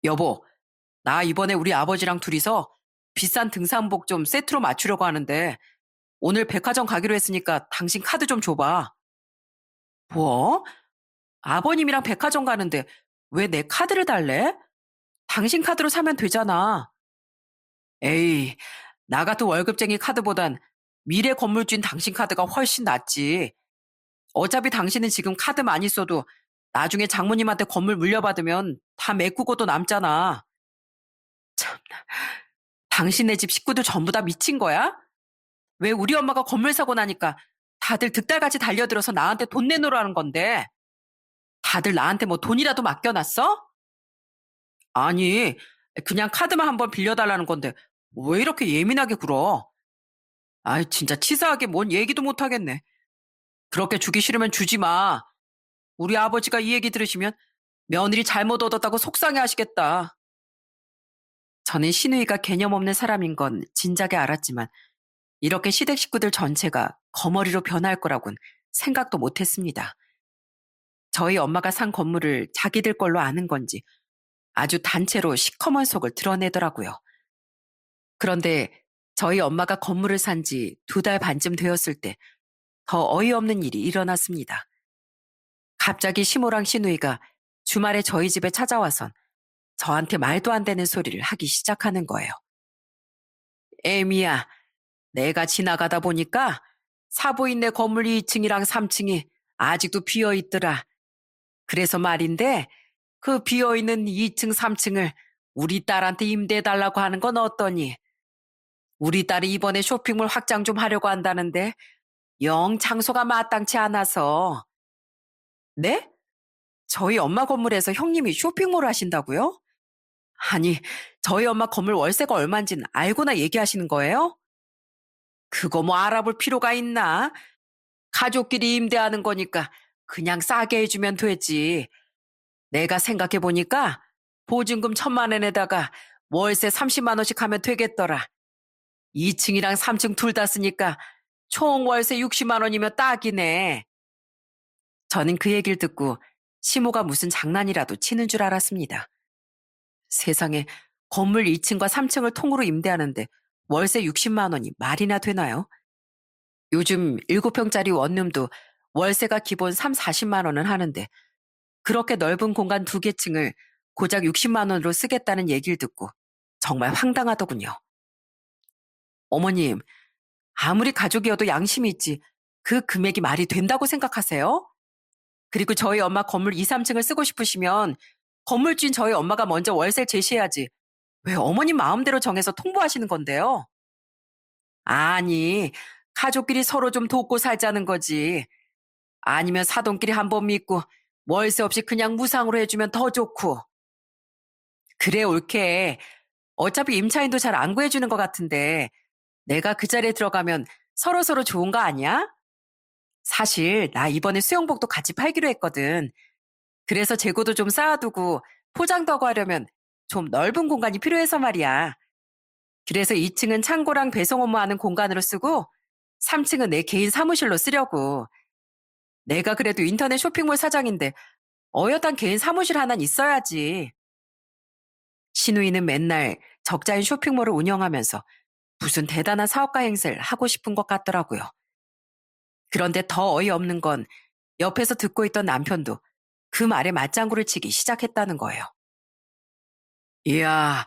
여보, 나 이번에 우리 아버지랑 둘이서 비싼 등산복 좀 세트로 맞추려고 하는데 오늘 백화점 가기로 했으니까 당신 카드 좀 줘봐. 뭐? 아버님이랑 백화점 가는데 왜 내 카드를 달래? 당신 카드로 사면 되잖아. 에이, 나 같은 월급쟁이 카드보단 미래 건물주인 당신 카드가 훨씬 낫지. 어차피 당신은 지금 카드 많이 써도 나중에 장모님한테 건물 물려받으면 다 메꾸고도 남잖아. 참, 당신네 집 식구들 전부 다 미친 거야? 왜 우리 엄마가 건물 사고 나니까 다들 득달같이 달려들어서 나한테 돈 내놓으라는 건데 다들 나한테 뭐 돈이라도 맡겨놨어? 아니, 그냥 카드만 한번 빌려달라는 건데 왜 이렇게 예민하게 굴어? 아이, 진짜 치사하게 뭔 얘기도 못하겠네. 그렇게 주기 싫으면 주지 마. 우리 아버지가 이 얘기 들으시면 며느리 잘못 얻었다고 속상해 하시겠다. 저는 시누이가 개념 없는 사람인 건 진작에 알았지만 이렇게 시댁 식구들 전체가 거머리로 변할 거라곤 생각도 못했습니다. 저희 엄마가 산 건물을 자기들 걸로 아는 건지 아주 단체로 시커먼 속을 드러내더라고요. 그런데 저희 엄마가 건물을 산 지 2달 반쯤 되었을 때 더 어이없는 일이 일어났습니다. 갑자기 시모랑 시누이가 주말에 저희 집에 찾아와선 저한테 말도 안 되는 소리를 하기 시작하는 거예요. 애미야, 내가 지나가다 보니까 사부인네 건물 2층이랑 3층이 아직도 비어 있더라. 그래서 말인데 그 비어 있는 2층, 3층을 우리 딸한테 임대해달라고 하는 건 어떠니? 우리 딸이 이번에 쇼핑몰 확장 좀 하려고 한다는데 영 장소가 마땅치 않아서. 네? 저희 엄마 건물에서 형님이 쇼핑몰을 하신다고요? 아니, 저희 엄마 건물 월세가 얼마인지는 알고나 얘기하시는 거예요? 그거 뭐 알아볼 필요가 있나? 가족끼리 임대하는 거니까 그냥 싸게 해주면 되지. 내가 생각해보니까 보증금 1,000만 원에다가 월세 30만 원씩 하면 되겠더라. 2층이랑 3층 둘 다 쓰니까 총 월세 60만 원이면 딱이네. 저는 그 얘기를 듣고 시모가 무슨 장난이라도 치는 줄 알았습니다. 세상에, 건물 2층과 3층을 통으로 임대하는데 월세 60만 원이 말이나 되나요? 요즘 7평짜리 원룸도 월세가 기본 3, 40만 원은 하는데 그렇게 넓은 공간 2개 층을 고작 60만 원으로 쓰겠다는 얘기를 듣고 정말 황당하더군요. 어머님, 아무리 가족이어도 양심이 있지 그 금액이 말이 된다고 생각하세요? 그리고 저희 엄마 건물 2, 3층을 쓰고 싶으시면 건물주인 저희 엄마가 먼저 월세를 제시해야지 왜 어머님 마음대로 정해서 통보하시는 건데요? 아니, 가족끼리 서로 좀 돕고 살자는 거지. 아니면 사돈끼리 한번 믿고 월세 없이 그냥 무상으로 해주면 더 좋고. 그래, 옳게. 어차피 임차인도 잘 안 구해주는 것 같은데 내가 그 자리에 들어가면 서로서로 좋은 거 아니야? 사실 나 이번에 수영복도 같이 팔기로 했거든. 그래서 재고도 좀 쌓아두고 포장도 하고 하려면 좀 넓은 공간이 필요해서 말이야. 그래서 2층은 창고랑 배송 업무하는 공간으로 쓰고 3층은 내 개인 사무실로 쓰려고. 내가 그래도 인터넷 쇼핑몰 사장인데 어엿한 개인 사무실 하나는 있어야지. 신우이는 맨날 적자인 쇼핑몰을 운영하면서 무슨 대단한 사업가 행세를 하고 싶은 것 같더라고요. 그런데 더 어이없는 건 옆에서 듣고 있던 남편도 그 말에 맞장구를 치기 시작했다는 거예요. 이야,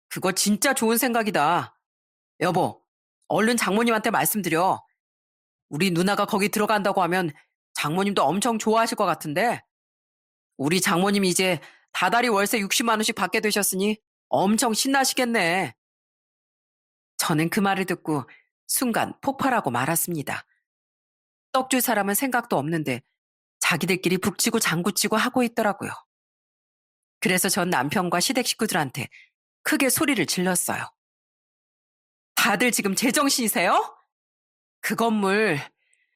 그거 진짜 좋은 생각이다. 여보, 얼른 장모님한테 말씀드려. 우리 누나가 거기 들어간다고 하면 장모님도 엄청 좋아하실 것 같은데 우리 장모님이 이제 다달이 월세 60만 원씩 받게 되셨으니 엄청 신나시겠네. 저는 그 말을 듣고 순간 폭발하고 말았습니다. 떡 줄 사람은 생각도 없는데 자기들끼리 북치고 장구치고 하고 있더라고요. 그래서 전 남편과 시댁 식구들한테 크게 소리를 질렀어요. 다들 지금 제정신이세요? 그 건물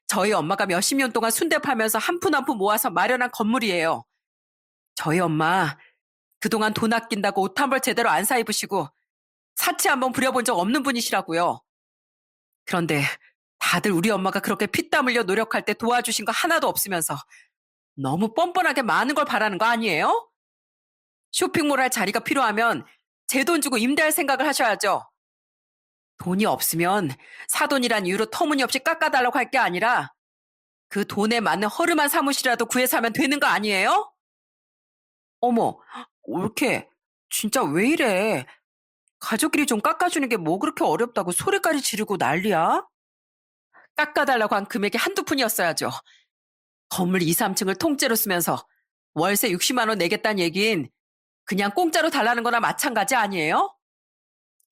저희 엄마가 몇십 년 동안 순대 팔면서 한 푼 한 푼 모아서 마련한 건물이에요. 저희 엄마 그동안 돈 아낀다고 옷 한 벌 제대로 안 사 입으시고 사치 한번 부려본 적 없는 분이시라고요. 그런데 다들 우리 엄마가 그렇게 피땀 흘려 노력할 때 도와주신 거 하나도 없으면서 너무 뻔뻔하게 많은 걸 바라는 거 아니에요? 쇼핑몰 할 자리가 필요하면 제 돈 주고 임대할 생각을 하셔야죠. 돈이 없으면 사돈이란 이유로 터무니없이 깎아달라고 할 게 아니라 그 돈에 맞는 허름한 사무실이라도 구해서 하면 되는 거 아니에요? 어머, 옳게. 진짜 왜 이래? 가족끼리 좀 깎아주는 게 뭐 그렇게 어렵다고 소리까지 지르고 난리야? 깎아달라고 한 금액이 한두 푼이었어야죠. 건물 2, 3층을 통째로 쓰면서 월세 60만 원 내겠다는 얘긴 그냥 공짜로 달라는 거나 마찬가지 아니에요?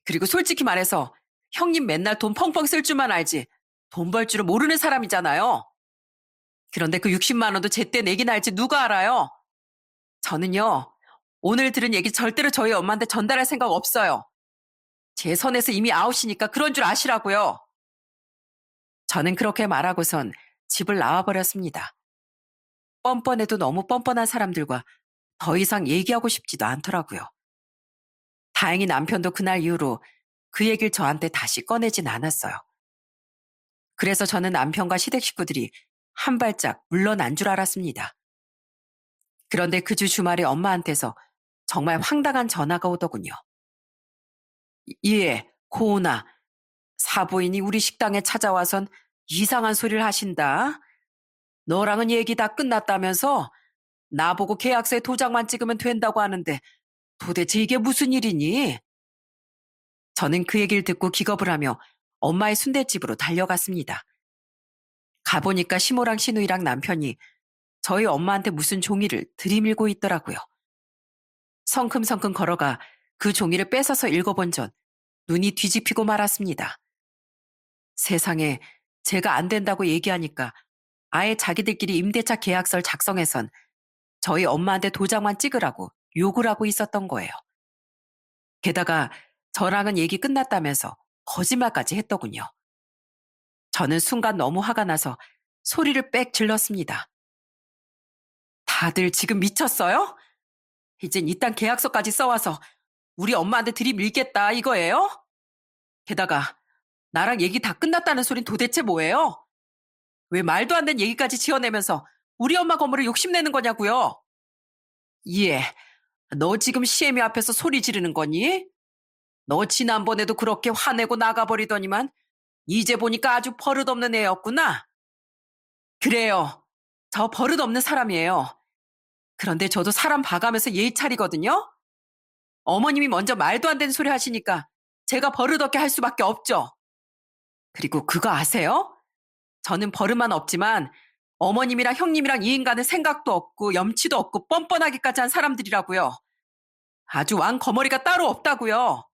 그리고 솔직히 말해서 형님 맨날 돈 펑펑 쓸 줄만 알지 돈 벌 줄은 모르는 사람이잖아요. 그런데 그 60만 원도 제때 내긴 할지 누가 알아요? 저는요, 오늘 들은 얘기 절대로 저희 엄마한테 전달할 생각 없어요. 제 선에서 이미 아웃이니까 그런 줄 아시라고요. 저는 그렇게 말하고선 집을 나와버렸습니다. 뻔뻔해도 너무 뻔뻔한 사람들과 더 이상 얘기하고 싶지도 않더라고요. 다행히 남편도 그날 이후로 그 얘기를 저한테 다시 꺼내진 않았어요. 그래서 저는 남편과 시댁 식구들이 한 발짝 물러난 줄 알았습니다. 그런데 그 주 주말에 엄마한테서 정말 황당한 전화가 오더군요. 예, 고은아. 사부인이 우리 식당에 찾아와선 이상한 소리를 하신다. 너랑은 얘기 다 끝났다면서 나보고 계약서에 도장만 찍으면 된다고 하는데 도대체 이게 무슨 일이니? 저는 그 얘기를 듣고 기겁을 하며 엄마의 순댓집으로 달려갔습니다. 가보니까 시모랑 시누이랑 남편이 저희 엄마한테 무슨 종이를 들이밀고 있더라고요. 성큼성큼 걸어가 그 종이를 뺏어서 읽어본 전 눈이 뒤집히고 말았습니다. 세상에, 제가 안 된다고 얘기하니까 아예 자기들끼리 임대차 계약서를 작성해선 저희 엄마한테 도장만 찍으라고 욕을 하고 있었던 거예요. 게다가 저랑은 얘기 끝났다면서 거짓말까지 했더군요. 저는 순간 너무 화가 나서 소리를 빽 질렀습니다. 다들 지금 미쳤어요? 이젠 이딴 계약서까지 써와서 우리 엄마한테 들이밀겠다 이거예요? 게다가 나랑 얘기 다 끝났다는 소린 도대체 뭐예요? 왜 말도 안 되는 얘기까지 지어내면서 우리 엄마 건물을 욕심내는 거냐고요? 예, 너 지금 시애미 앞에서 소리 지르는 거니? 너 지난번에도 그렇게 화내고 나가버리더니만 이제 보니까 아주 버릇없는 애였구나. 그래요. 저 버릇없는 사람이에요. 그런데 저도 사람 봐가면서 예의 차리거든요. 어머님이 먼저 말도 안 되는 소리 하시니까 제가 버릇없게 할 수밖에 없죠. 그리고 그거 아세요? 저는 버릇만 없지만 어머님이랑 형님이랑 이 인간은 생각도 없고 염치도 없고 뻔뻔하기까지 한 사람들이라고요. 아주 왕거머리가 따로 없다고요.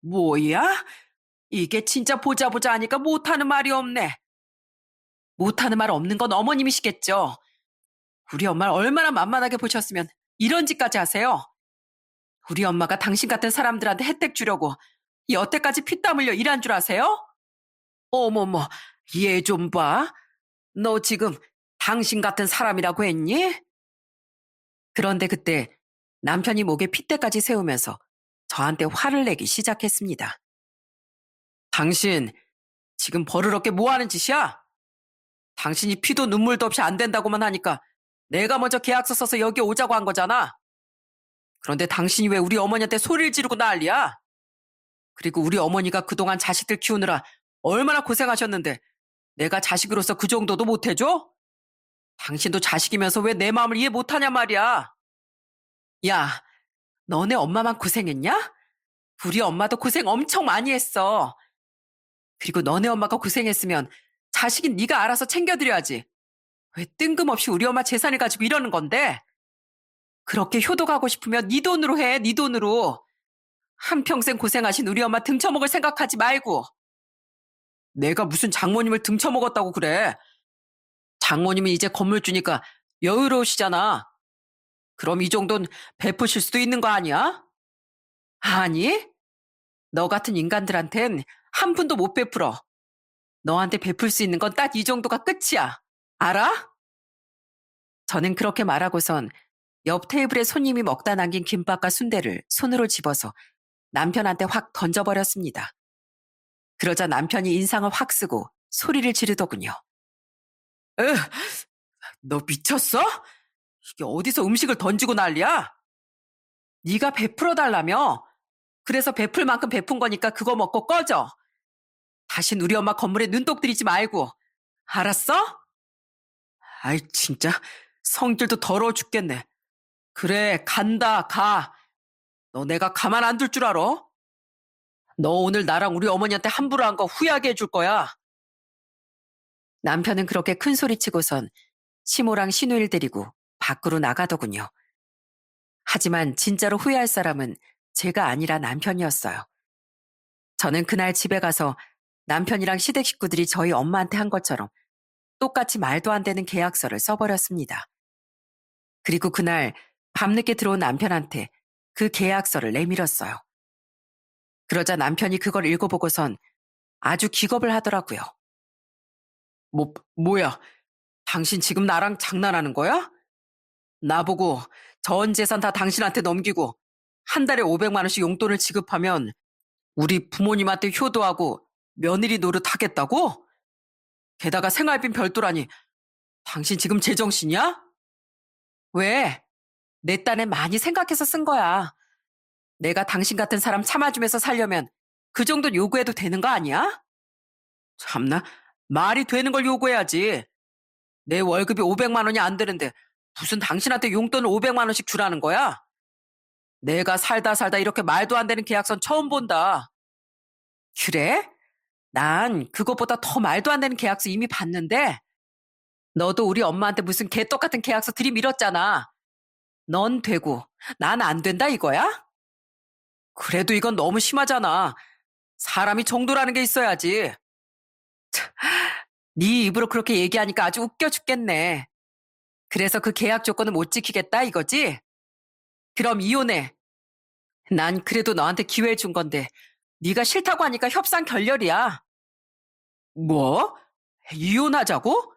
뭐야? 이게 진짜 보자 보자 하니까 못하는 말이 없네. 못하는 말 없는 건 어머님이시겠죠. 우리 엄마를 얼마나 만만하게 보셨으면 이런 짓까지 하세요. 우리 엄마가 당신 같은 사람들한테 혜택 주려고 여태까지 피땀 흘려 일한 줄 아세요? 어머머, 얘 좀 봐. 너 지금 당신 같은 사람이라고 했니? 그런데 그때 남편이 목에 핏대까지 세우면서 저한테 화를 내기 시작했습니다. 당신 지금 버릇없게 뭐 하는 짓이야? 당신이 피도 눈물도 없이 안 된다고만 하니까 내가 먼저 계약서 써서 여기 오자고 한 거잖아. 그런데 당신이 왜 우리 어머니한테 소리를 지르고 난리야? 그리고 우리 어머니가 그동안 자식들 키우느라 얼마나 고생하셨는데 내가 자식으로서 그 정도도 못해줘? 당신도 자식이면서 왜 내 마음을 이해 못하냐 말이야. 야, 너네 엄마만 고생했냐? 우리 엄마도 고생 엄청 많이 했어. 그리고 너네 엄마가 고생했으면 자식인 네가 알아서 챙겨드려야지. 왜 뜬금없이 우리 엄마 재산을 가지고 이러는 건데? 그렇게 효도가고 싶으면 네 돈으로 해, 네 돈으로. 한평생 고생하신 우리 엄마 등쳐먹을 생각하지 말고. 내가 무슨 장모님을 등쳐먹었다고 그래. 장모님이 이제 건물주니까 여유로우시잖아. 그럼 이 정도는 베푸실 수도 있는 거 아니야? 아니, 너 같은 인간들한텐 한 푼도 못 베풀어. 너한테 베풀 수 있는 건 딱 이 정도가 끝이야. 알아? 저는 그렇게 말하고선 옆 테이블에 손님이 먹다 남긴 김밥과 순대를 손으로 집어서 남편한테 확 던져버렸습니다. 그러자 남편이 인상을 확 쓰고 소리를 지르더군요. 에, 너 미쳤어? 이게 어디서 음식을 던지고 난리야? 네가 베풀어 달라며? 그래서 베풀 만큼 베푼 거니까 그거 먹고 꺼져. 다신 우리 엄마 건물에 눈독 들이지 말고. 알았어? 아이 진짜 성질도 더러워 죽겠네. 그래 간다 가. 너 내가 가만 안 둘 줄 알아? 너 오늘 나랑 우리 어머니한테 함부로 한 거 후회하게 해줄 거야. 남편은 그렇게 큰 소리치고선 시모랑 시누이를 데리고 밖으로 나가더군요. 하지만 진짜로 후회할 사람은 제가 아니라 남편이었어요. 저는 그날 집에 가서 남편이랑 시댁 식구들이 저희 엄마한테 한 것처럼 똑같이 말도 안 되는 계약서를 써버렸습니다. 그리고 그날 밤늦게 들어온 남편한테 그 계약서를 내밀었어요. 그러자 남편이 그걸 읽어보고선 아주 기겁을 하더라고요. 뭐야? 당신 지금 나랑 장난하는 거야? 나보고 전 재산 다 당신한테 넘기고 한 달에 500만 원씩 용돈을 지급하면 우리 부모님한테 효도하고 며느리 노릇하겠다고? 게다가 생활비 별도라니 당신 지금 제정신이야? 왜? 내 딴에 많이 생각해서 쓴 거야. 내가 당신 같은 사람 참아주면서 살려면 그 정도 요구해도 되는 거 아니야? 참나, 말이 되는 걸 요구해야지. 내 월급이 500만 원이 안 되는데 무슨 당신한테 용돈을 500만 원씩 주라는 거야? 내가 살다 살다 이렇게 말도 안 되는 계약서는 처음 본다. 그래? 난 그것보다 더 말도 안 되는 계약서 이미 봤는데 너도 우리 엄마한테 무슨 개떡 같은 계약서 들이밀었잖아. 넌 되고 난 안 된다 이거야? 그래도 이건 너무 심하잖아. 사람이 정도라는 게 있어야지. 네 입으로 그렇게 얘기하니까 아주 웃겨 죽겠네. 그래서 그 계약 조건을 못 지키겠다 이거지? 그럼 이혼해. 난 그래도 너한테 기회 준 건데 네가 싫다고 하니까 협상 결렬이야. 뭐? 이혼하자고?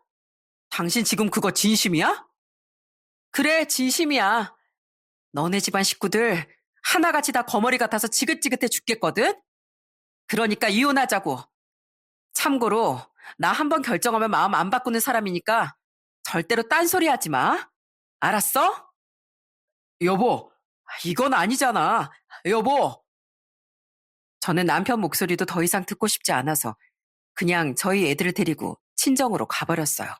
당신 지금 그거 진심이야? 그래, 진심이야. 너네 집안 식구들 하나같이 다 거머리 같아서 지긋지긋해 죽겠거든? 그러니까 이혼하자고. 참고로 나 한 번 결정하면 마음 안 바꾸는 사람이니까 절대로 딴소리 하지 마. 알았어? 여보, 이건 아니잖아. 여보. 저는 남편 목소리도 더 이상 듣고 싶지 않아서 그냥 저희 애들을 데리고 친정으로 가버렸어요.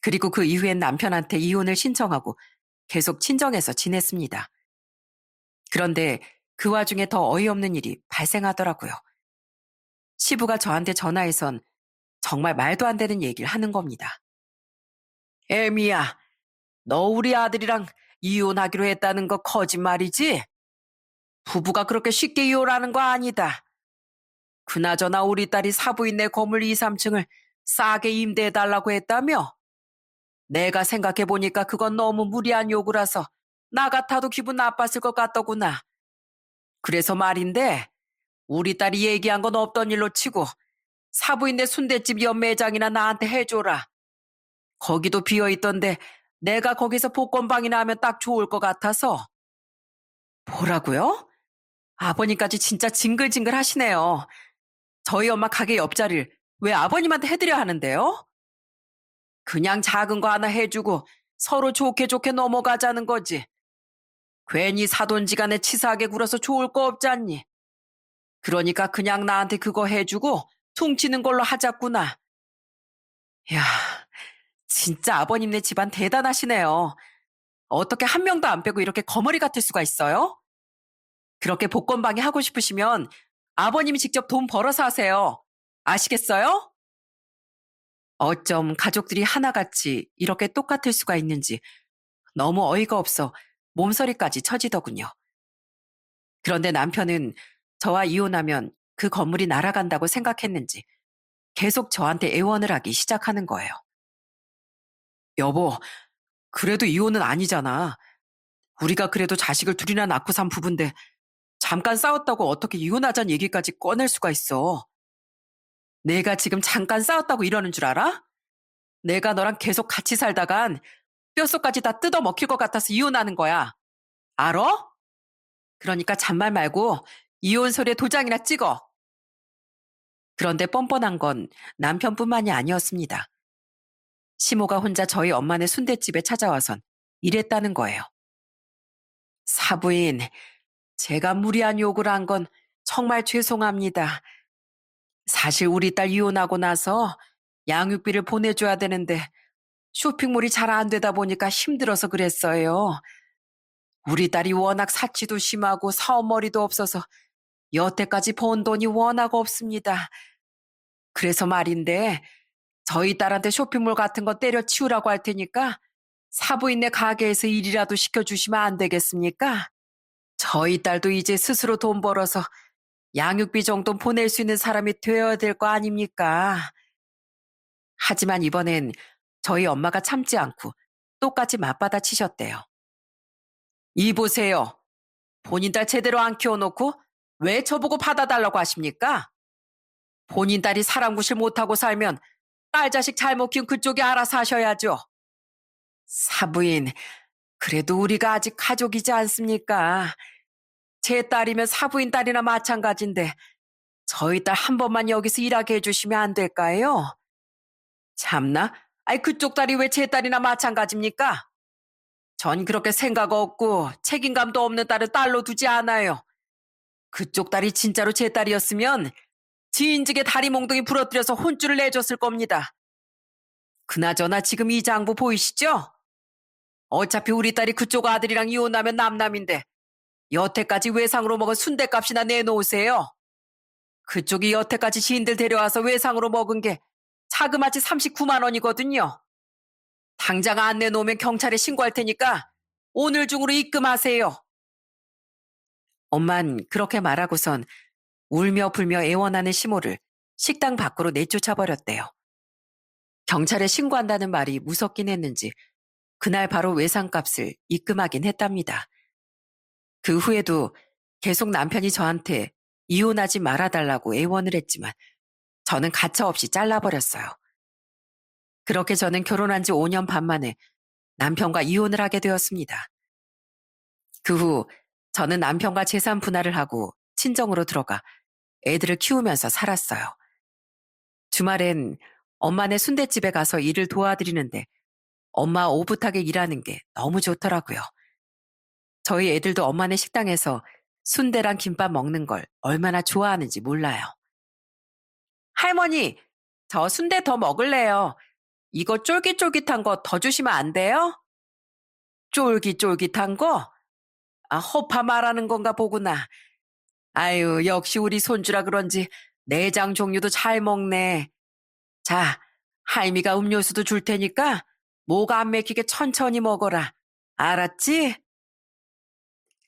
그리고 그 이후엔 남편한테 이혼을 신청하고 계속 친정에서 지냈습니다. 그런데 그 와중에 더 어이없는 일이 발생하더라고요. 시부가 저한테 전화해선 정말 말도 안 되는 얘기를 하는 겁니다. 애미야, 너 우리 아들이랑 이혼하기로 했다는 거 거짓말이지? 부부가 그렇게 쉽게 이혼하는 거 아니다. 그나저나 우리 딸이 사부인네 건물 2, 3층을 싸게 임대해달라고 했다며? 내가 생각해보니까 그건 너무 무리한 요구라서 나 같아도 기분 나빴을 것 같더구나. 그래서 말인데 우리 딸이 얘기한 건 없던 일로 치고 사부인네 순댓집 옆 매장이나 나한테 해줘라. 거기도 비어있던데 내가 거기서 복권방이나 하면 딱 좋을 것 같아서. 뭐라고요? 아버님까지 진짜 징글징글 하시네요. 저희 엄마 가게 옆자리를 왜 아버님한테 해드려 하는데요? 그냥 작은 거 하나 해주고 서로 좋게 좋게 넘어가자는 거지. 괜히 사돈지간에 치사하게 굴어서 좋을 거 없잖니. 그러니까 그냥 나한테 그거 해주고 퉁치는 걸로 하자꾸나. 야, 진짜 아버님네 집안 대단하시네요. 어떻게 한 명도 안 빼고 이렇게 거머리 같을 수가 있어요? 그렇게 복권방이 하고 싶으시면 아버님이 직접 돈 벌어서 하세요. 아시겠어요? 어쩜 가족들이 하나같이 이렇게 똑같을 수가 있는지 너무 어이가 없어 몸서리까지 쳐지더군요. 그런데 남편은 저와 이혼하면 그 건물이 날아간다고 생각했는지 계속 저한테 애원을 하기 시작하는 거예요. 여보, 그래도 이혼은 아니잖아. 우리가 그래도 자식을 둘이나 낳고 산 부부인데 잠깐 싸웠다고 어떻게 이혼하자는 얘기까지 꺼낼 수가 있어. 내가 지금 잠깐 싸웠다고 이러는 줄 알아? 내가 너랑 계속 같이 살다간 뼛속까지 다 뜯어 먹힐 것 같아서 이혼하는 거야. 알어? 그러니까 잔말 말고 이혼서류에 도장이나 찍어. 그런데 뻔뻔한 건 남편뿐만이 아니었습니다. 시모가 혼자 저희 엄마네 순댓집에 찾아와선 이랬다는 거예요. 사부인, 제가 무리한 요구를 한 건 정말 죄송합니다. 사실 우리 딸 이혼하고 나서 양육비를 보내줘야 되는데 쇼핑몰이 잘 안 되다 보니까 힘들어서 그랬어요. 우리 딸이 워낙 사치도 심하고 사업머리도 없어서 여태까지 번 돈이 워낙 없습니다. 그래서 말인데 저희 딸한테 쇼핑몰 같은 거 때려치우라고 할 테니까 사부인네 가게에서 일이라도 시켜주시면 안 되겠습니까? 저희 딸도 이제 스스로 돈 벌어서 양육비 정도 보낼 수 있는 사람이 되어야 될 거 아닙니까? 하지만 이번엔 저희 엄마가 참지 않고 똑같이 맞받아 치셨대요. 이 보세요. 본인 딸 제대로 안 키워놓고 왜 저보고 받아달라고 하십니까? 본인 딸이 사람 구실 못하고 살면 딸 자식 잘못 키운 그쪽이 알아서 하셔야죠. 사부인, 그래도 우리가 아직 가족이지 않습니까? 제 딸이면 사부인 딸이나 마찬가지인데 저희 딸 한 번만 여기서 일하게 해주시면 안 될까요? 참나? 아이 그쪽 딸이 왜 제 딸이나 마찬가지입니까? 전 그렇게 생각 없고 책임감도 없는 딸을 딸로 두지 않아요. 그쪽 딸이 진짜로 제 딸이었으면 지인직의 다리 몽둥이 부러뜨려서 혼쭐을 내줬을 겁니다. 그나저나 지금 이 장부 보이시죠? 어차피 우리 딸이 그쪽 아들이랑 이혼하면 남남인데 여태까지 외상으로 먹은 순댓값이나 내놓으세요. 그쪽이 여태까지 지인들 데려와서 외상으로 먹은 게 자그마치 39만 원이거든요. 당장 안 내놓으면 경찰에 신고할 테니까 오늘 중으로 입금하세요. 엄만 그렇게 말하고선 울며 불며 애원하는 시모를 식당 밖으로 내쫓아버렸대요. 경찰에 신고한다는 말이 무섭긴 했는지 그날 바로 외상값을 입금하긴 했답니다. 그 후에도 계속 남편이 저한테 이혼하지 말아달라고 애원을 했지만 저는 가차없이 잘라버렸어요. 그렇게 저는 결혼한 지 5년 반 만에 남편과 이혼을 하게 되었습니다. 그 후 저는 남편과 재산 분할을 하고 친정으로 들어가 애들을 키우면서 살았어요. 주말엔 엄마네 순댓집에 가서 일을 도와드리는데 엄마 오붓하게 일하는 게 너무 좋더라고요. 저희 애들도 엄마네 식당에서 순대랑 김밥 먹는 걸 얼마나 좋아하는지 몰라요. 할머니, 저 순대 더 먹을래요. 이거 쫄깃쫄깃한 거 더 주시면 안 돼요? 쫄깃쫄깃한 거? 아, 허파 말하는 건가 보구나. 아유, 역시 우리 손주라 그런지 내장 종류도 잘 먹네. 자, 할미가 음료수도 줄 테니까 목 안 맥히게 천천히 먹어라. 알았지?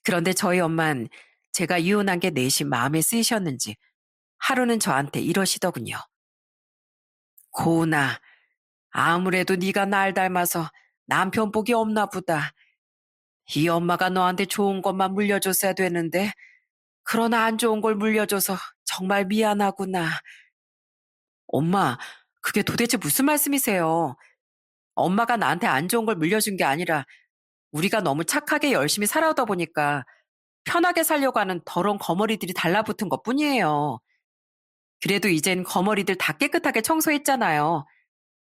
그런데 저희 엄만 제가 이혼한 게 내심 마음에 쓰이셨는지 하루는 저한테 이러시더군요. 고은아, 아무래도 네가 날 닮아서 남편 복이 없나 보다. 이 엄마가 너한테 좋은 것만 물려줬어야 되는데 그러나 안 좋은 걸 물려줘서 정말 미안하구나. 엄마, 그게 도대체 무슨 말씀이세요? 엄마가 나한테 안 좋은 걸 물려준 게 아니라 우리가 너무 착하게 열심히 살아오다 보니까 편하게 살려고 하는 더러운 거머리들이 달라붙은 것뿐이에요. 그래도 이젠 거머리들 다 깨끗하게 청소했잖아요.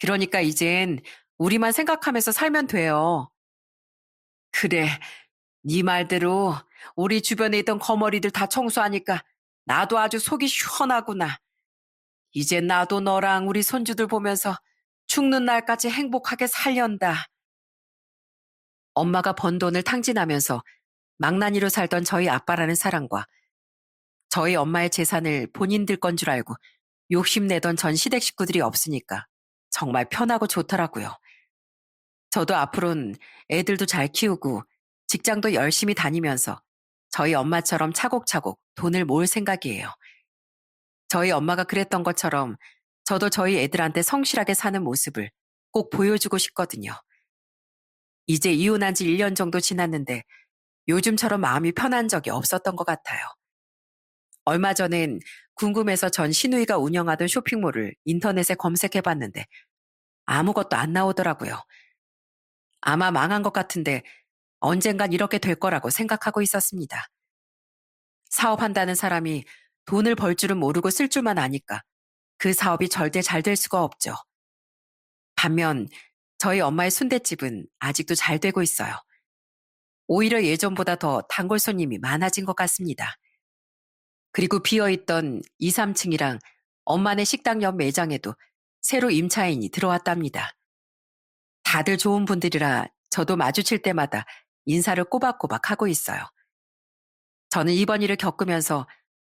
그러니까 이젠 우리만 생각하면서 살면 돼요. 그래, 네 말대로 우리 주변에 있던 거머리들 다 청소하니까 나도 아주 속이 시원하구나. 이제 나도 너랑 우리 손주들 보면서 죽는 날까지 행복하게 살련다. 엄마가 번 돈을 탕진하면서 망나니로 살던 저희 아빠라는 사람과 저희 엄마의 재산을 본인들 건 줄 알고 욕심내던 전 시댁 식구들이 없으니까 정말 편하고 좋더라고요. 저도 앞으로는 애들도 잘 키우고 직장도 열심히 다니면서 저희 엄마처럼 차곡차곡 돈을 모을 생각이에요. 저희 엄마가 그랬던 것처럼 저도 저희 애들한테 성실하게 사는 모습을 꼭 보여주고 싶거든요. 이제 이혼한 지 1년 정도 지났는데 요즘처럼 마음이 편한 적이 없었던 것 같아요. 얼마 전엔 궁금해서 전 시누이가 운영하던 쇼핑몰을 인터넷에 검색해봤는데 아무것도 안 나오더라고요. 아마 망한 것 같은데 언젠간 이렇게 될 거라고 생각하고 있었습니다. 사업한다는 사람이 돈을 벌 줄은 모르고 쓸 줄만 아니까 그 사업이 절대 잘 될 수가 없죠. 반면 저희 엄마의 순댓집은 아직도 잘 되고 있어요. 오히려 예전보다 더 단골 손님이 많아진 것 같습니다. 그리고 비어있던 2, 3층이랑 엄마네 식당 옆 매장에도 새로 임차인이 들어왔답니다. 다들 좋은 분들이라 저도 마주칠 때마다 인사를 꼬박꼬박 하고 있어요. 저는 이번 일을 겪으면서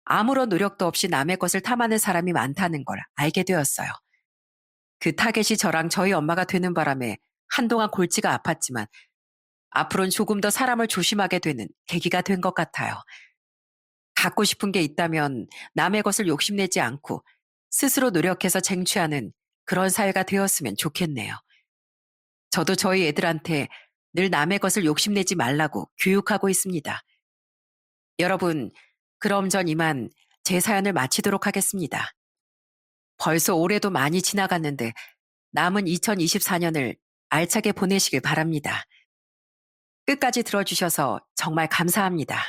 아무런 노력도 없이 남의 것을 탐하는 사람이 많다는 걸 알게 되었어요. 그 타겟이 저랑 저희 엄마가 되는 바람에 한동안 골치가 아팠지만 앞으로는 조금 더 사람을 조심하게 되는 계기가 된 것 같아요. 갖고 싶은 게 있다면 남의 것을 욕심내지 않고 스스로 노력해서 쟁취하는 그런 사회가 되었으면 좋겠네요. 저도 저희 애들한테 늘 남의 것을 욕심내지 말라고 교육하고 있습니다. 여러분, 그럼 전 이만 제 사연을 마치도록 하겠습니다. 벌써 올해도 많이 지나갔는데 남은 2024년을 알차게 보내시길 바랍니다. 끝까지 들어주셔서 정말 감사합니다.